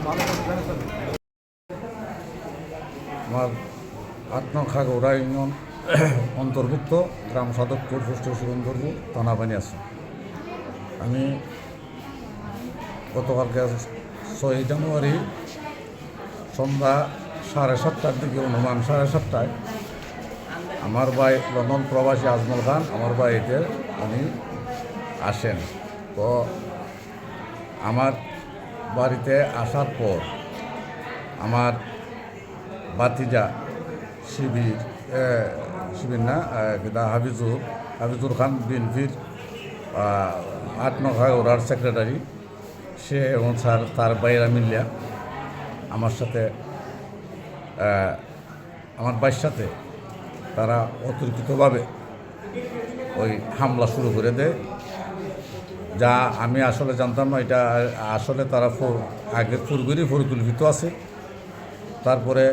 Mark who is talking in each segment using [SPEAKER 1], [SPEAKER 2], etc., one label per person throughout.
[SPEAKER 1] আমার ৮ নং খাগড়া ইউনিয়ন অন্তর্ভুক্ত গ্রাম সাধকপুর পোস্ট সুরেন্দ্রপুর থানা বানিয়াছি। আমি গতকালকে ৬ জানুয়ারি সন্ধ্যা 7:30টার দিকে, অনুমান 7:30টায় আমার ভাই লন্ডন প্রবাসী আজমল খান আমার বাড়িতে উনি আসেন। তো আমার বাড়িতে আসার পর আমার বাতিজা শিবির না হাফিজুর খান বিএনপির ৮ নং খাগড়ার সেক্রেটারি, সে এবং তার বাইরা মিলিয়া আমার সাথে আমার ভাইয়ের সাথে তারা অতর্কিতভাবে ওই হামলা শুরু করে দেয়, যা আমি আসলে জানতাম না। এটা আসলে তারা আগের পূর্বেরই পরিকল্পিত আছে। তারপরে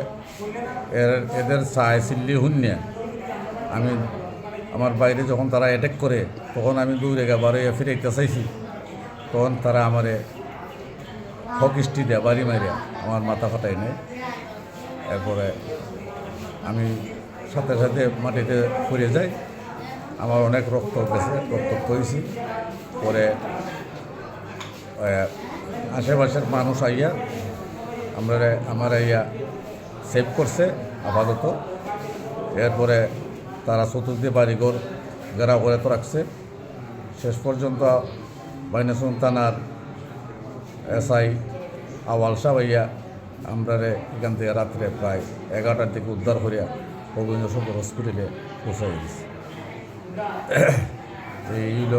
[SPEAKER 1] এদের চিল্লি হুন্যা আমি আমার বাইরে যখন তারা অ্যাটাক করে, তখন আমি দৌড়ে বারে ফিরাইতে চাইছি, তখন তারা আমারে হকিস্টি দেয় বাড়ি মারিয়া আমার মাথা ফাটাই নেয়। এরপরে আমি সাথে সাথে মাটিতে পড়ে যাই, আমার অনেক রক্ত গেছে, রক্তাক্ত হয়েছি। পরে আশেপাশের মানুষ আইয়া আমার আইয়া সেভ করছে আপাতত। এরপরে তারা চতুর্দিকে বাড়িঘর ঘেরাও করে তো রাখছে। শেষ পর্যন্ত বাইনাসুন থানার SI আওয়াল সাহেব আইয়া আমরা এখান থেকে রাত্রে প্রায় 11টার দিকে উদ্ধার করিয়া রবীন্দ্র সদর হসপিটালে পৌঁছাই দিয়েছি। এই হল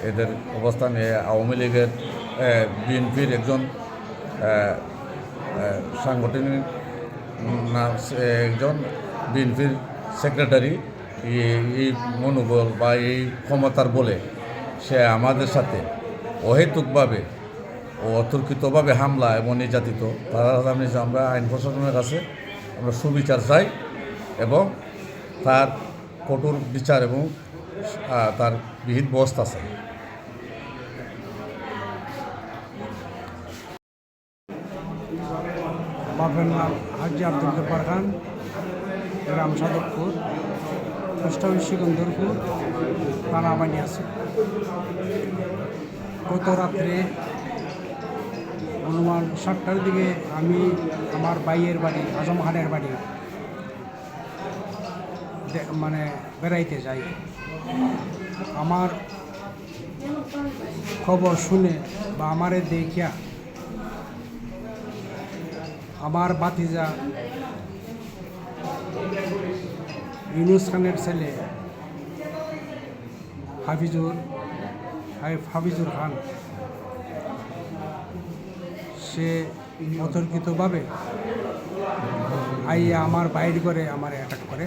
[SPEAKER 1] এদের অবস্থান। আওয়ামী লীগের বিএনপির একজন সাংগঠনিক একজন বিএনপির সেক্রেটারি, এই মনোবল বা এই ক্ষমতার বলে সে আমাদের সাথে অহেতুকভাবে ও অতর্কিতভাবে হামলা এবং নির্যাতিত। তারা আমরা আইন প্রশাসনের কাছে আমরা সুবিচার চাই এবং তার কঠোর বিচার এবং তার বিহিত ব্যবস্থা চাই।
[SPEAKER 2] বাপের নাম হাজি আব্দুল জব্বার খান, গ্রাম সাধকপুর, পোস্ট অফিস সিকন্দরপুর, থানা বানিয়াছি। গত রাত্রে অনুমান 7টার দিকে আমি আমার ভাইয়ের বাড়ি আজম খানের বাড়ি বেড়াইতে যাই। আমার খবর শুনে বা আমারে দেখিয়া আমার বাতিজা ইউনুস খানের ছেলে হাফিজুর খান, সে অতর্কিতভাবে আইয়া আমার বাইর করে আমার অ্যাটাক করে।